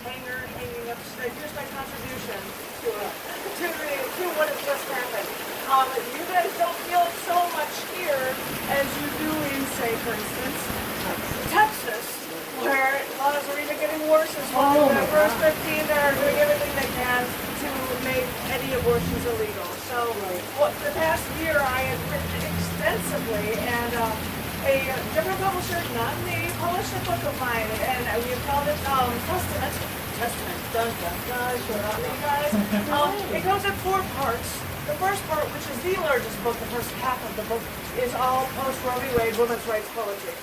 hanger hanging upstairs. Here's my contribution to what has just happened. You guys don't feel it so much here as you do in, say, for instance, Texas, where laws are even getting worse as well. Verse 15, they're doing everything they can to make any abortions illegal. So, the past year I have written extensively, and a different publisher, not me, published a book of mine, and we called it Testament. Dun, dun, dun, shut up, you guys. It goes in 4 parts. The first part, which is the largest book, the first half of the book, is all post-Roe v. Wade women's rights poetry.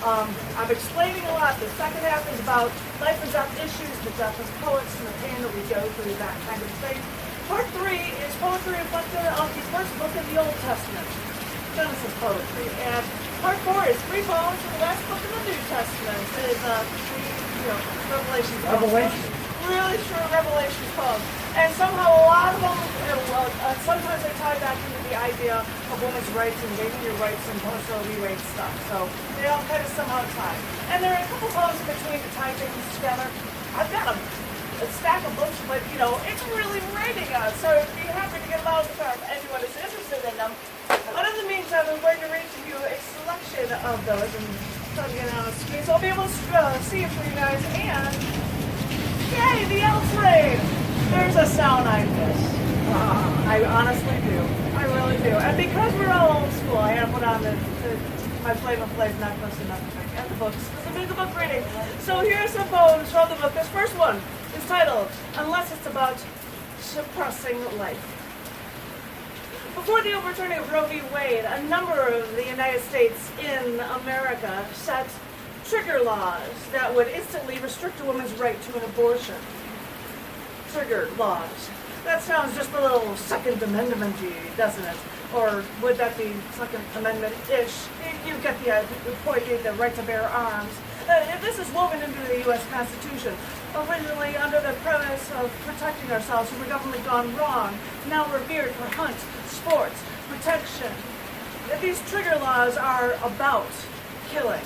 I'm explaining a lot. The second half is about life and death issues, the death of poets, and the pain that we go through, that kind of thing. Part 3 is poetry reflected on the first book of the Old Testament, Genesis poetry. And part 4 is 3 poems from the last book of the New Testament. It is 3 Revelations poems. Really short Revelations poems. And somehow a lot of them, sometimes they tie back into the idea of women's rights and gaining your rights and post-Roe v. Wade stuff. So they all kind of somehow tie. And there are a couple poems in between to tie things together. I've got a stack of books, but it's really raining us. So I'd be happy to get them out of the car if anyone is interested in them. But in the meantime, I'm going to read to you a selection of those and try to get it on the screen. So I'll be able to see it for you guys. And yay, the elf rain! There's a sound I miss. I honestly do. I really do. And because we're all old school, I have put on my Flavor Flav necklace and everything, and the books. This will be the book reading. So here's some poems from the book. This first one is titled, Unless It's About Suppressing Life. Before the overturning of Roe v. Wade, a number of the United States in America set trigger laws that would instantly restrict a woman's right to an abortion. Trigger laws. That sounds just a little Second Amendment-y, doesn't it? Or would that be Second Amendment-ish? You get the point, the right to bear arms. This is woven into the U.S. Constitution, originally under the premise of protecting ourselves from a government gone wrong, now revered for hunt, sports, protection. These trigger laws are about killing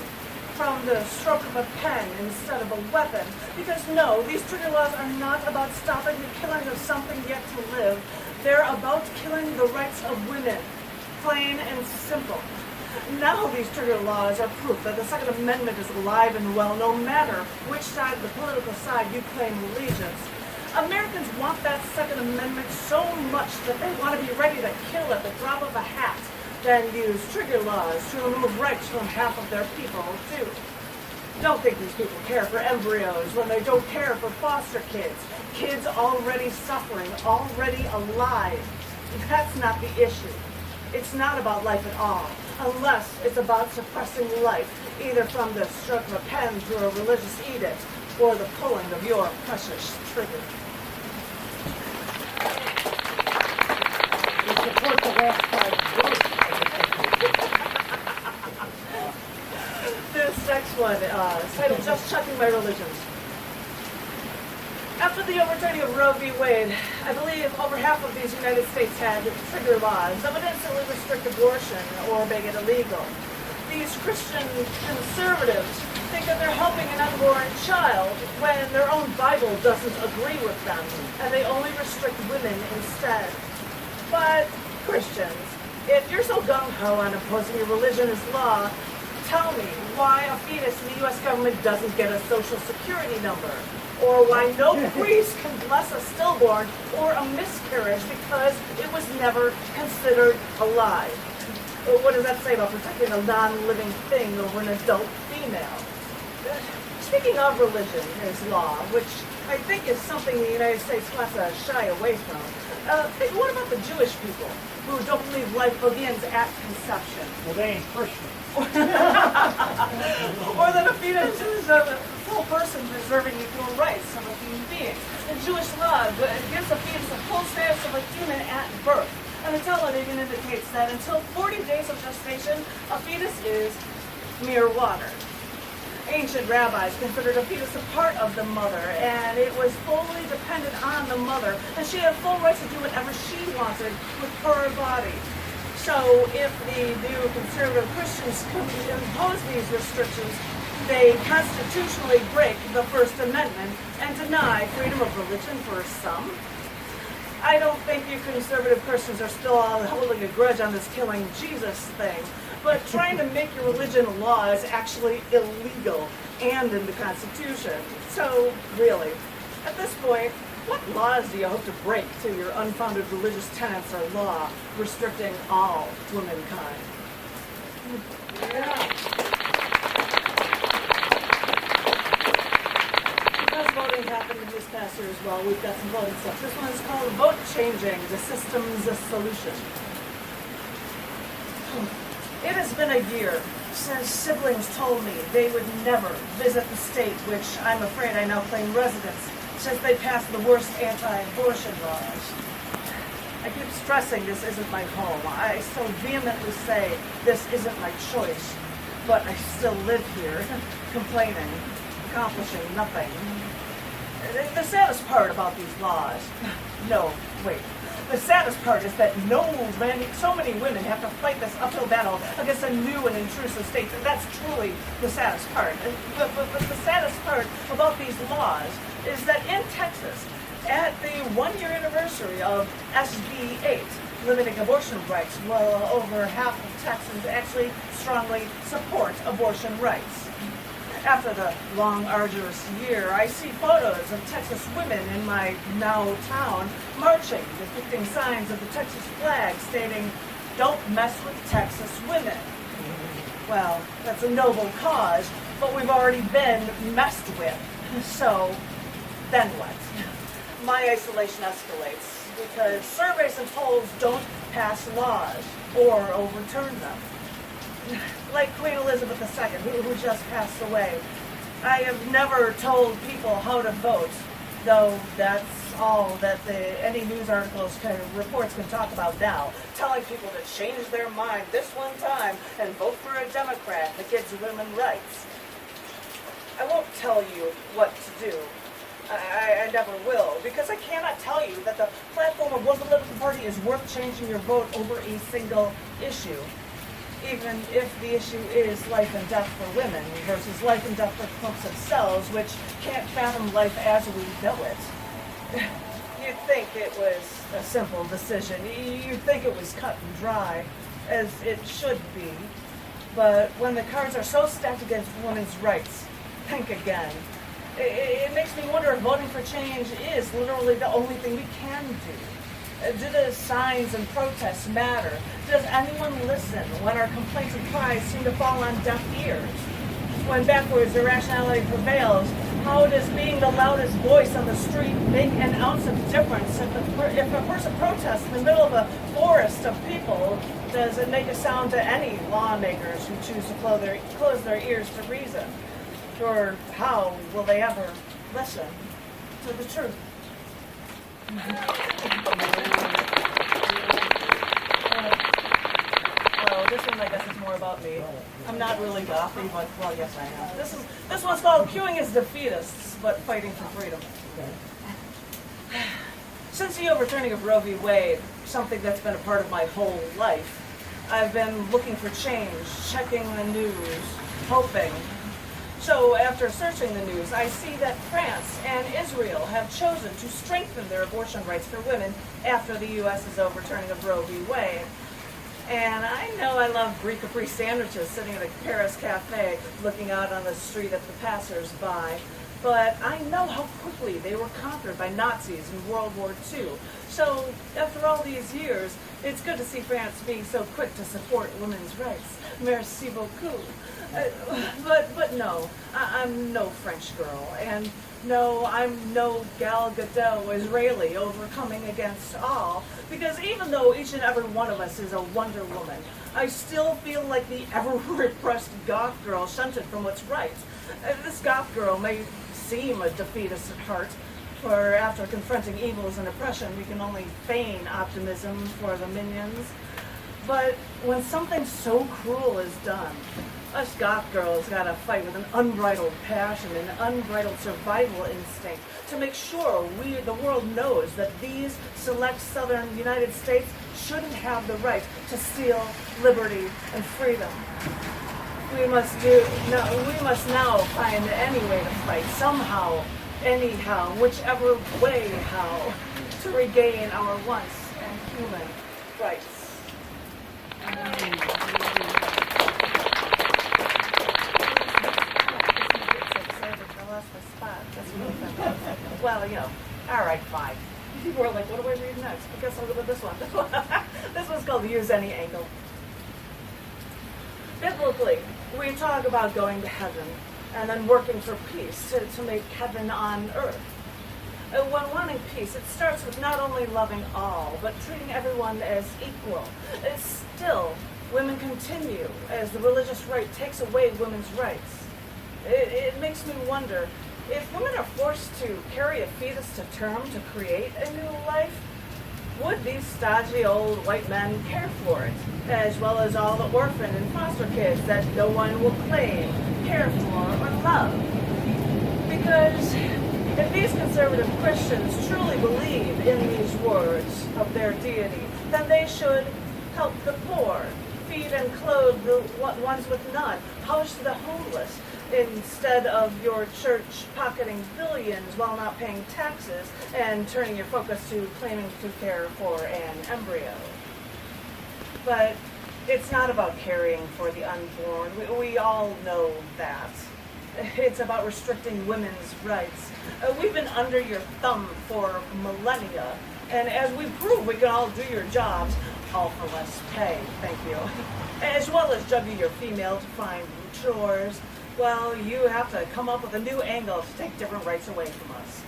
from the stroke of a pen instead of a weapon. Because no, these trigger laws are not about stopping the killing of something yet to live. They're about killing the rights of women. Plain and simple. Now these trigger laws are proof that the Second Amendment is alive and well, no matter which side of the political side you claim allegiance. Americans want that Second Amendment so much that they want to be ready to kill at the drop of a hat, then use trigger laws to remove rights from half of their people, too. Don't think these people care for embryos when they don't care for foster kids. Kids already suffering, already alive. That's not the issue. It's not about life at all, unless it's about suppressing life, either from the stroke of a pen through a religious edict, or the pulling of your precious trigger. We support the last part. This next one is titled Just Checking My Religions. After the overturning of Roe v. Wade, I believe over half of these United States had trigger laws that would instantly restrict abortion or make it illegal. These Christian conservatives think that they're helping an unborn child when their own Bible doesn't agree with them, and they only restrict women instead. But Christians, if you're so gung-ho on opposing your religion as law, tell me why a fetus in the U.S. government doesn't get a social security number, or why no priest can bless a stillborn or a miscarriage because it was never considered alive. What does that say about protecting a non-living thing over an adult female? Speaking of religion as law, which I think is something the United States wants to shy away from, what about the Jewish people who don't believe life begins at conception? Well, they ain't Christians. Or that a fetus is a full person preserving equal rights of a human being. The Jewish law gives a fetus a full status of a human at birth. And the Talmud even indicates that until 40 days of gestation, a fetus is mere water. Ancient rabbis considered a fetus a part of the mother, and it was fully dependent on the mother, and she had full rights to do whatever she wanted with her body. So if the new conservative Christians impose these restrictions, they constitutionally break the First Amendment and deny freedom of religion for some. I don't think you conservative Christians are still all holding a grudge on this killing Jesus thing, but trying to make your religion law is actually illegal and in the Constitution. So, really, at this point, what laws do you hope to break to your unfounded religious tenets or law restricting all womankind? Yeah. Because voting happened in this past year as well, we've got some voting stuff. This one is called Vote Changing, the System's a Solution. It has been a year since siblings told me they would never visit the state, which I'm afraid I now claim residence, since they passed the worst anti-abortion laws. I keep stressing this isn't my home. I still vehemently say this isn't my choice, but I still live here, complaining, accomplishing nothing. The saddest part about these laws, the saddest part is that so many women have to fight this uphill battle against a new and intrusive state. That's truly the saddest part. But the saddest part about these laws is that in Texas, at the one-year anniversary of SB 8, limiting abortion rights, well over half of Texans actually strongly support abortion rights. After the long, arduous year, I see photos of Texas women in my now town marching, depicting signs of the Texas flag stating, "Don't mess with Texas women." Well, that's a noble cause, but we've already been messed with. So, then what? My isolation escalates because surveys and polls don't pass laws or overturn them. Like Queen Elizabeth II, who just passed away. I have never told people how to vote, though that's all that any news articles reports can talk about now. Telling people to change their mind this one time and vote for a Democrat that gives women rights. I won't tell you what to do. I never will, because I cannot tell you that the platform of one political party is worth changing your vote over a single issue. Even if the issue is life and death for women versus life and death for folks themselves, which can't fathom life as we know it. You'd think it was a simple decision. You'd think it was cut and dry, as it should be. But when the cards are so stacked against women's rights, think again. It makes me wonder if voting for change is literally the only thing we can do. Do the signs and protests matter? Does anyone listen when our complaints and cries seem to fall on deaf ears? When backwards irrationality prevails, how does being the loudest voice on the street make an ounce of difference? If a person protests in the middle of a forest of people, does it make a sound to any lawmakers who choose to close their ears to reason? Or how will they ever listen to the truth? Well, this one I guess is more about me. I'm not really gothy, but well, yes I am. This one's called "Queuing as Defeatists, but Fighting for Freedom." Since the overturning of Roe v. Wade, something that's been a part of my whole life, I've been looking for change, checking the news, hoping. So after searching the news, I see that France and Israel have chosen to strengthen their abortion rights for women after the U.S.'s overturning of Roe v. Wade. And I know I love Brie Capri sandwiches sitting at a Paris cafe looking out on the street at the passers-by. But I know how quickly they were conquered by Nazis in World War II. So after all these years, it's good to see France being so quick to support women's rights. Merci beaucoup. But no, I'm no French girl, and no, I'm no Gal Gadot Israeli overcoming against all, because even though each and every one of us is a Wonder Woman, I still feel like the ever-repressed goth girl shunted from what's right. This goth girl may seem a defeatist at heart, for after confronting evils and oppression, we can only feign optimism for the minions. But when something so cruel is done, us goth girls gotta fight with an unbridled passion and an unbridled survival instinct to make sure the world knows that these select southern United States shouldn't have the right to steal liberty and freedom. We must now find any way to fight somehow, anyhow, whichever way how, to regain our once and human rights. Well, all right, fine. People were like, what do I read next? I guess I'll go with this one. This one's called Use Any Angle. Biblically, we talk about going to heaven and then working for peace to make heaven on earth. When wanting peace, it starts with not only loving all, but treating everyone as equal. Still, women continue as the religious right takes away women's rights. It makes me wonder, if women are forced to carry a fetus to term to create a new life, would these stodgy old white men care for it, as well as all the orphan and foster kids that no one will claim, care for, or love? Because if these conservative Christians truly believe in these words of their deity, then they should help the poor, feed and clothe the ones with none, house the homeless, instead of your church pocketing billions while not paying taxes and turning your focus to claiming to care for an embryo. But it's not about caring for the unborn. We all know that. It's about restricting women's rights. We've been under your thumb for millennia, and as we prove we can all do your jobs, all for less pay, thank you, as well as juggle your female-defined chores, well, you have to come up with a new angle to take different rights away from us.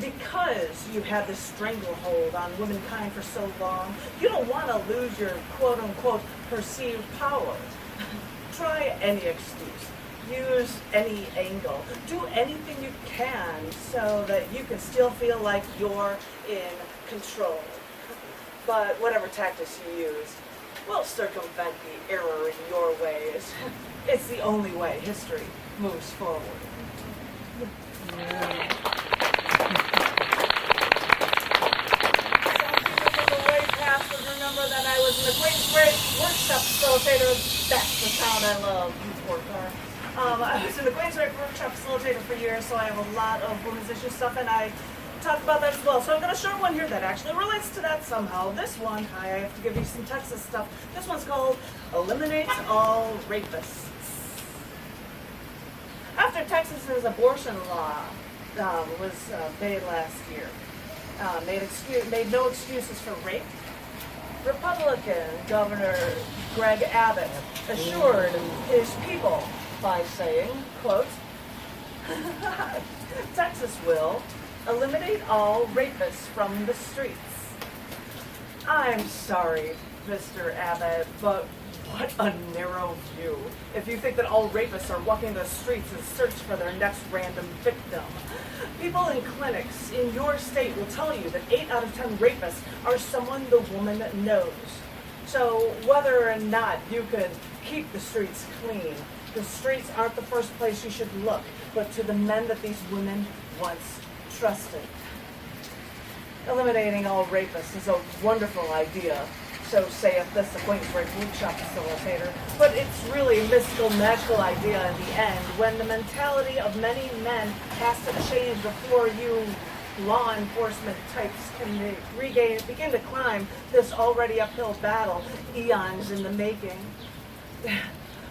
Because you've had this stranglehold on womankind for so long, you don't want to lose your quote-unquote perceived power. Try any excuse. Use any angle. Do anything you can so that you can still feel like you're in control. But whatever tactics you use will circumvent the error in your ways. It's the only way history moves forward. Some people from the way past would remember that I was an acquaintance rate workshop facilitator. That's the sound I love. I was an acquaintance rate workshop facilitator for years, so I have a lot of women's issue stuff, and I talk about that as well. So I've got a short one here that actually relates to that somehow. This one, I have to give you some Texas stuff. This one's called Eliminate All Rapists. After Texas's abortion law was made last year, made no excuses for rape, Republican Governor Greg Abbott assured his people by saying, quote, Texas will eliminate all rapists from the streets. I'm sorry, Mr. Abbott, but what a narrow view. If you think that all rapists are walking the streets in search for their next random victim. People in clinics in your state will tell you that 8 out of 10 rapists are someone the woman knows. So whether or not you could keep the streets clean, the streets aren't the first place you should look, but to the men that these women once trusted. Eliminating all rapists is a wonderful idea, so saith this acquaintance rate workshop facilitator, but it's really a mystical, magical idea in the end, when the mentality of many men has to change before you law enforcement types can begin to climb this already uphill battle, eons in the making.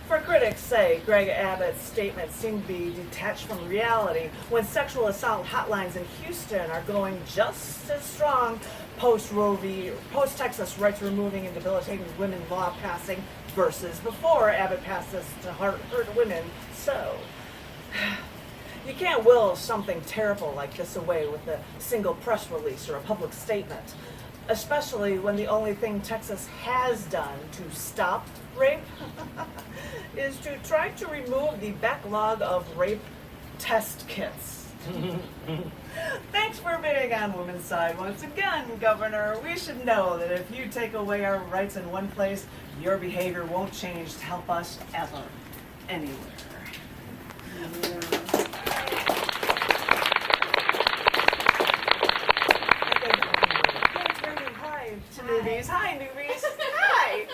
For critics say Greg Abbott's statements seem to be detached from reality when sexual assault hotlines in Houston are going just as strong post-Roe v. post-Texas rights removing and debilitating women law passing versus before Abbott passed this to hurt women. So, you can't will something terrible like this away with a single press release or a public statement, especially when the only thing Texas has done to stop rape is to try to remove the backlog of rape test kits. Thanks for being on Women's Side once again, Governor. We should know that if you take away our rights in one place, your behavior won't change to help us ever, anywhere. Hi to newbies. Hi, newbies. Hi.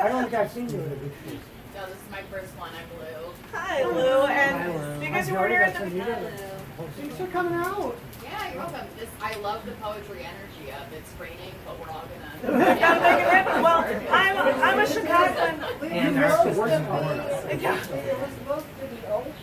I don't think I've seen you in a big piece. No, this is my first one. I'm Lou. Hi, Lou. And because you weren't here at the beginning. Thanks for coming out. Yeah, you're welcome. I love the poetry energy of it's raining, but we're all gonna. Gotta make it happen. Well, I'm a Chicagoan. And that's the worst part. Yeah. It was supposed to be old.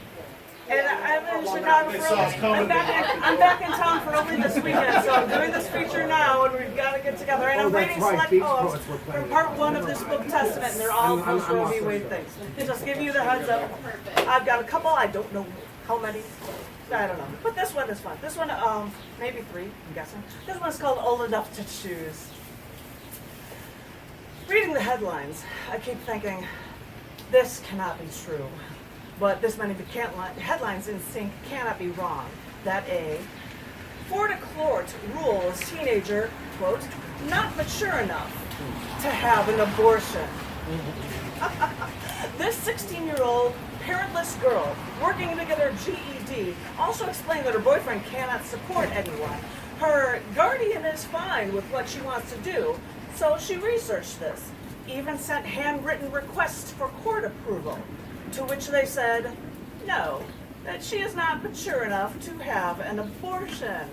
And I'm in Chicago for I'm back in town for only this weekend, so I'm doing this feature now, and we've got to get together. And I'm reading select poems from part 1 of this book Testament, and they're all post-Roe v. Wade things. Just give you the heads up. I've got a couple. I don't know how many. I don't know. But this one is fun. This one, maybe 3, I'm guessing. This one's called Old Enough to Choose. Reading the headlines, I keep thinking, this cannot be true. But this many headlines in sync cannot be wrong. That A, Florida court rules teenager, quote, not mature enough to have an abortion. This 16-year-old parentless girl working to get her GED also explained that her boyfriend cannot support anyone. Her guardian is fine with what she wants to do, so she researched this, even sent handwritten requests for court approval, to which they said no, that she is not mature enough to have an abortion.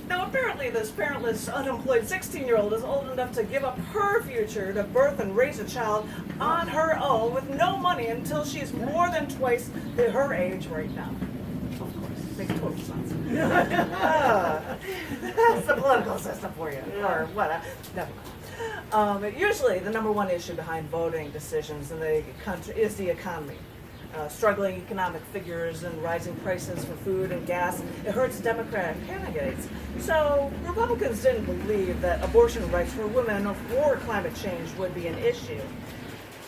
Now, apparently this parentless, unemployed 16-year-old is old enough to give up her future to birth and raise a child on her own with no money until she's more than twice her age right now. Of course, makes total sense. That's the political system for you, or whatever. Never mind. Usually, the number one issue behind voting decisions in the country is the economy. Struggling economic figures and rising prices for food and gas, it hurts Democratic candidates. So Republicans didn't believe that abortion rights for women or climate change would be an issue.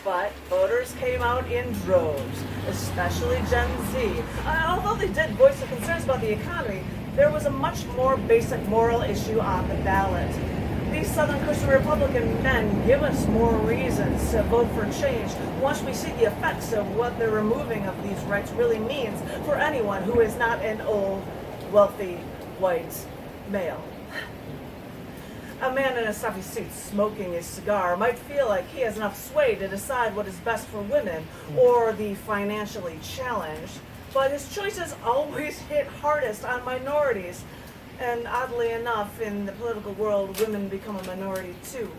But voters came out in droves, especially Gen Z. Although they did voice their concerns about the economy, there was a much more basic moral issue on the ballot. These Southern Christian Republican men give us more reasons to vote for change once we see the effects of what the removing of these rights really means for anyone who is not an old, wealthy, white male. A man in a stuffy suit smoking a cigar might feel like he has enough sway to decide what is best for women or the financially challenged, but his choices always hit hardest on minorities. And oddly enough, in the political world, women become a minority too.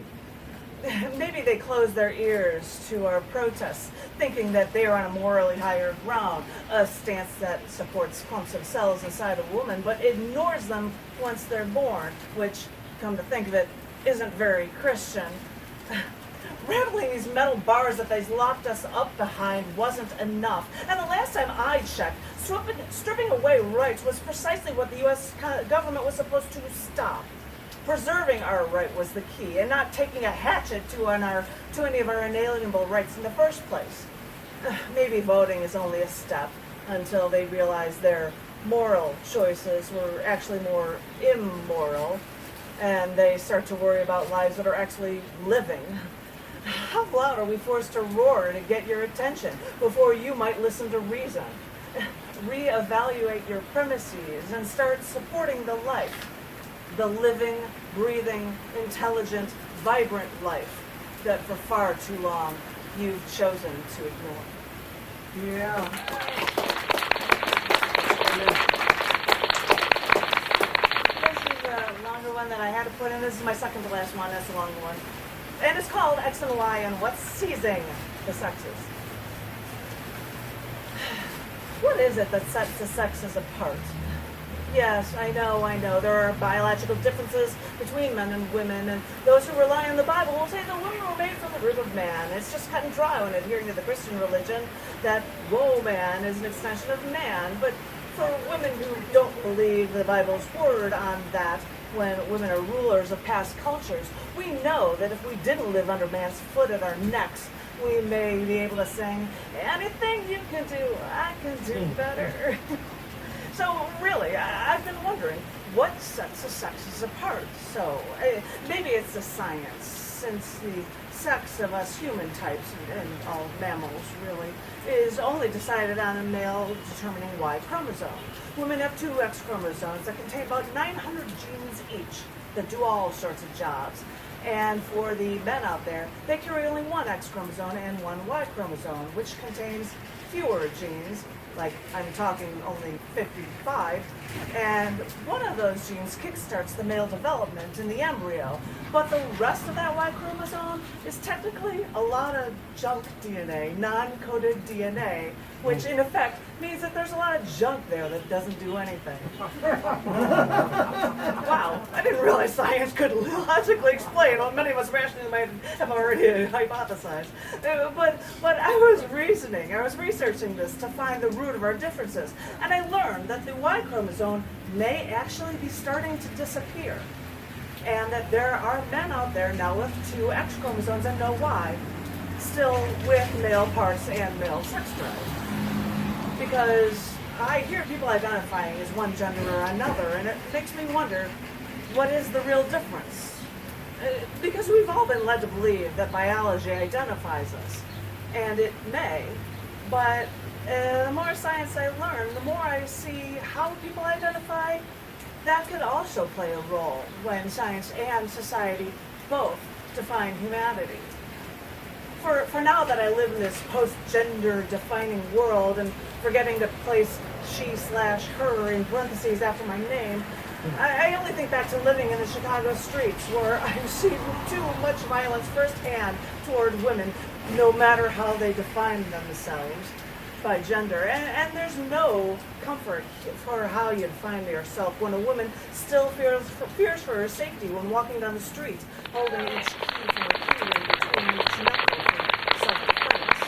Maybe they close their ears to our protests, thinking that they are on a morally higher ground, a stance that supports clumps of cells inside a woman, but ignores them once they're born, which, come to think of it, isn't very Christian. Rattling these metal bars that they locked us up behind wasn't enough. And the last time I checked, stripping away rights was precisely what the U.S. government was supposed to stop. Preserving our right was the key, and not taking a hatchet to any of our inalienable rights in the first place. Maybe voting is only a step until they realize their moral choices were actually more immoral, and they start to worry about lives that are actually living. How loud are we forced to roar to get your attention before you might listen to reason? Reevaluate your premises and start supporting the life, the living, breathing, intelligent, vibrant life that for far too long you've chosen to ignore. Yeah. This is a longer one that I had to put in. This is my second to last one. That's a longer one. And it's called X and Y and What's Seizing the Sexes. What is it that sets the sexes apart? Yes, I know. There are biological differences between men and women, and those who rely on the Bible will say that women were made from the rib of man. It's just cut and dry when adhering to the Christian religion that woman is an extension of man. But for women who don't believe the Bible's word on that, when women are rulers of past cultures, we know that if we didn't live under man's foot at our necks, we may be able to sing, anything you can do, I can do better. So really, I've been wondering, what sets the sexes apart? So maybe it's the science, since the sex of us human types, and all mammals really, is only decided on a male determining Y chromosome. Women have 2 X chromosomes that contain about 900 genes each that do all sorts of jobs. And for the men out there, they carry only one X chromosome and one Y chromosome, which contains fewer genes, like I'm talking only 55, and one of those genes kickstarts the male development in the embryo. But the rest of that Y chromosome is technically a lot of junk DNA, non-coded DNA, which in effect means that there's a lot of junk there that doesn't do anything. Wow, I didn't realize science could logically explain what many of us rationally might have already hypothesized. But I was researching this to find the root of our differences, and I learned that the Y chromosome may actually be starting to disappear, and that there are men out there now with two X chromosomes and no Y, still with male parts and male sex drive. Because I hear people identifying as one gender or another, and it makes me wonder, what is the real difference? Because we've all been led to believe that biology identifies us, and it may, but the more science I learn, the more I see how people identify. That could also play a role when science and society both define humanity. For now that I live in this post-gender defining world and forgetting to place she/her in parentheses after my name, I only think back to living in the Chicago streets where I've seen too much violence firsthand toward women, no matter how they define themselves by gender. And there's no comfort for how you define yourself when a woman still fears for her safety when walking down the street, holding each key from her key in between each knuckle for self-defense.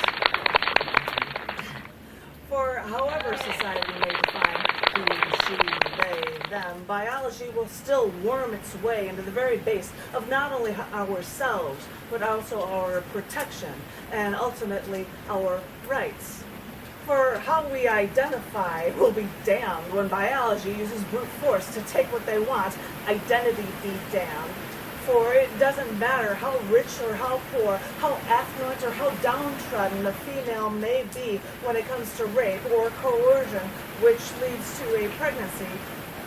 For however society may define he, she, they, them, biology will still worm its way into the very base of not only ourselves, but also our protection and ultimately our rights. For how we identify will be damned when biology uses brute force to take what they want, identity be damned. For it doesn't matter how rich or how poor, how affluent or how downtrodden a female may be when it comes to rape or coercion, which leads to a pregnancy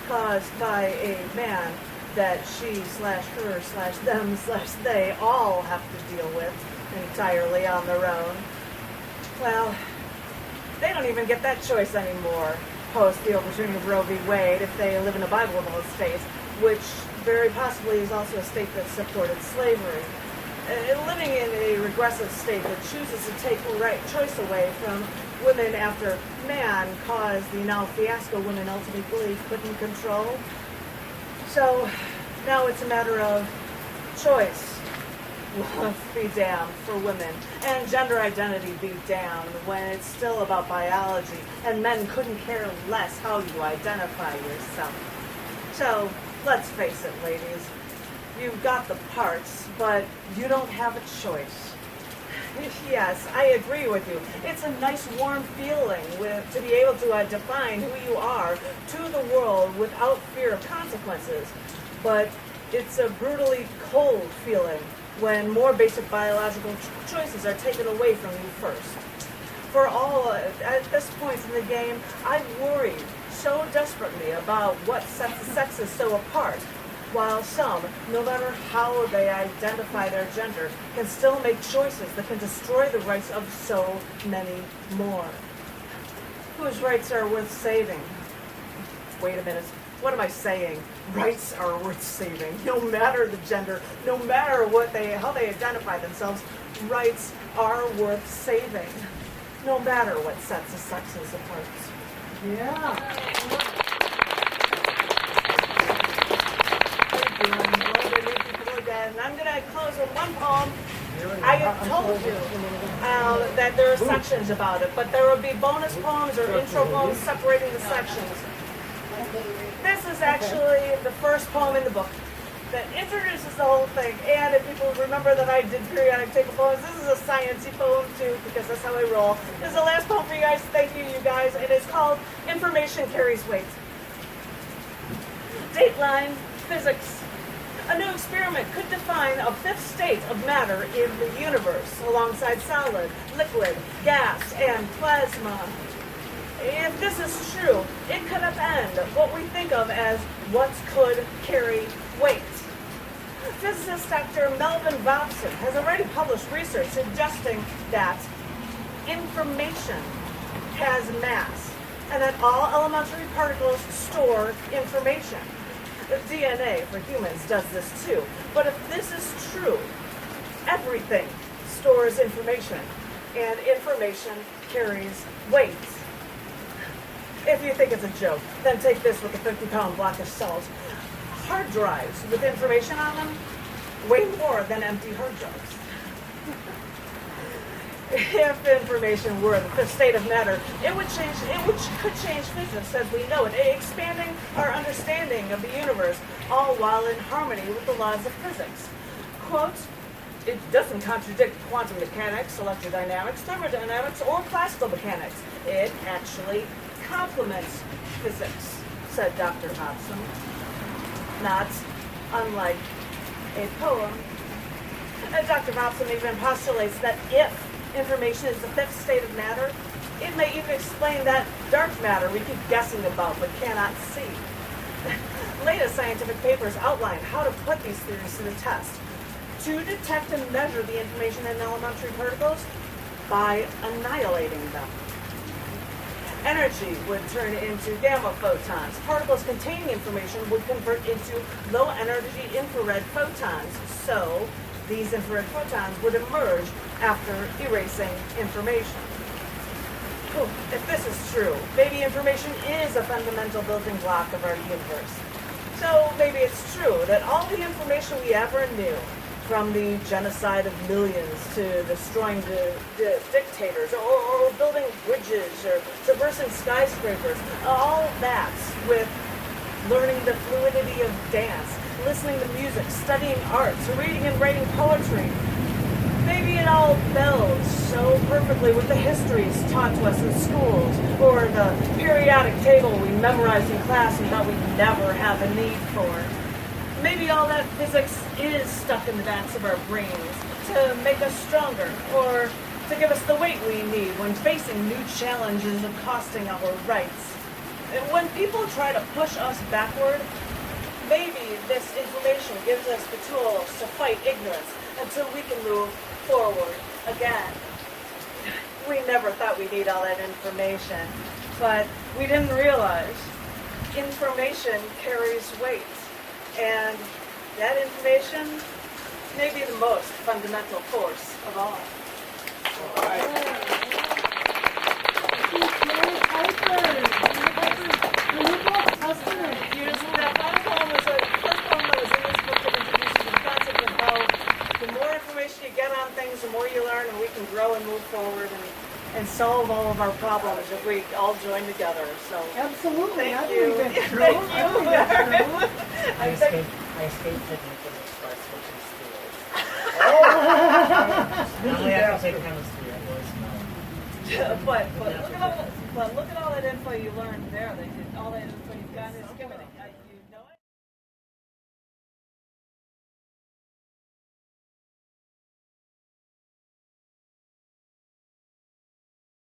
caused by a man that she/her/them/they all have to deal with entirely on their own. Well, they don't even get that choice anymore post the overturning of Roe v. Wade if they live in a Bible-Belt state, which very possibly is also a state that supported slavery. Living in a regressive state that chooses to take the right choice away from women after man caused the now fiasco women ultimately couldn't control. So now it's a matter of choice. Love be damned for women, and gender identity be damned when it's still about biology, and men couldn't care less how you identify yourself. So, let's face it, ladies, you've got the parts, but you don't have a choice. Yes, I agree with you. It's a nice warm feeling to be able to define who you are to the world without fear of consequences, but it's a brutally cold feeling when more basic biological choices are taken away from you first. For all, at this point in the game, I worry so desperately about what sets the sexes so apart, while some, no matter how they identify their gender, can still make choices that can destroy the rights of so many more. Whose rights are worth saving? Wait a minute. What am I saying? Rights are worth saving. No matter the gender, no matter how they identify themselves, rights are worth saving. No matter what sets the sexes apart. Yeah. And I'm going to close with one poem. I have told you that there are sections about it, but there will be bonus poems or intro poems separating the sections. This is actually the first poem in the book that introduces the whole thing. And if people remember that I did periodic table poems, this is a sciencey poem too, because that's how I roll. This is the last poem for you guys. Thank you, you guys. It is called Information Carries Weight. Dateline Physics. A new experiment could define a fifth state of matter in the universe, alongside solid, liquid, gas, and plasma. If this is true, it could upend what we think of as what could carry weight. Physicist Dr. Melvin Vobson has already published research suggesting that information has mass and that all elementary particles store information. The DNA for humans does this too. But if this is true, everything stores information, and information carries weight. If you think it's a joke, then take this with a 50-pound block of salt. Hard drives with information on them weigh more than empty hard drives. If information were the fifth state of matter, could change physics as we know it, expanding our understanding of the universe, all while in harmony with the laws of physics. Quote, it doesn't contradict quantum mechanics, electrodynamics, thermodynamics, or classical mechanics. It actually complements physics, said Dr. Hobson. Not unlike a poem. And Dr. Hobson even postulates that if information is the fifth state of matter, it may even explain that dark matter we keep guessing about but cannot see. Latest scientific papers outline how to put these theories to the test. To detect and measure the information in elementary particles by annihilating them. Energy would turn into gamma photons. Particles containing information would convert into low-energy infrared photons. So, these infrared photons would emerge after erasing information. If this is true, maybe information is a fundamental building block of our universe. So maybe it's true that all the information we ever knew, from the genocide of millions to destroying the dictators, or building bridges, or traversing skyscrapers, all that with learning the fluidity of dance, listening to music, studying arts, reading and writing poetry. Maybe it all melds so perfectly with the histories taught to us in schools, or the periodic table we memorized in class and thought we'd never have a need for. Maybe all that physics is stuck in the backs of our brains to make us stronger, or to give us the weight we need when facing new challenges of costing our rights. And when people try to push us backward, maybe this information gives us the tools to fight ignorance until we can move forward again. We never thought we'd need all that information, but we didn't realize information carries weight. And that information may be the most fundamental force of all. All right. That poem was the first poem that was in this book that introduces the concept of how the more information you get on things, the more you learn, and we can grow and move forward and solve all of our problems if we all join together. So Absolutely. thank I you. believe it's true. Thank I you believe it's very true. much. I escaped technical express switching schools. Not only have to take chemistry, I was but look at all that info you learned there. All that info you've gotten is given.